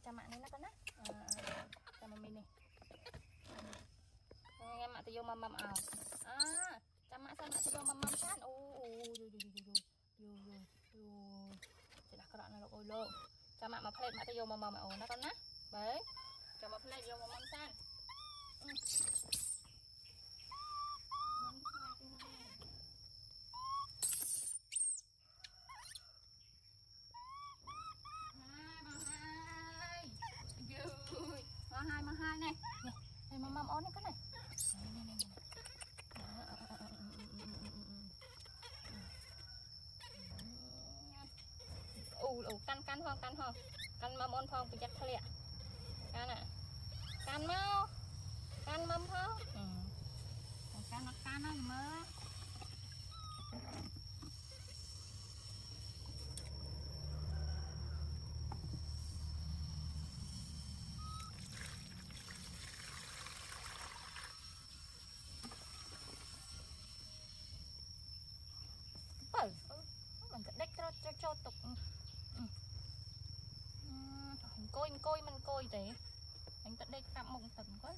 chăm mạng này nó con á chăm mami này em mạng tiêu mầm ảo chăm mạng sao mạng tiêu mầm sát chỉ là cái đoạn này là ôi lô chăm mạng mà plate mạng tiêu mầm ảo nó con á đấy cho mà plate tiêu mầm sát mà hai này này mà mầm ón này cái này căn hoang căn mầm ón phong bị chặt thề căn à căn mau căn mầm phong căn nó mơ mình sẽ đếch cho tục mình coi thế anh tận đây cắm mông tầm quá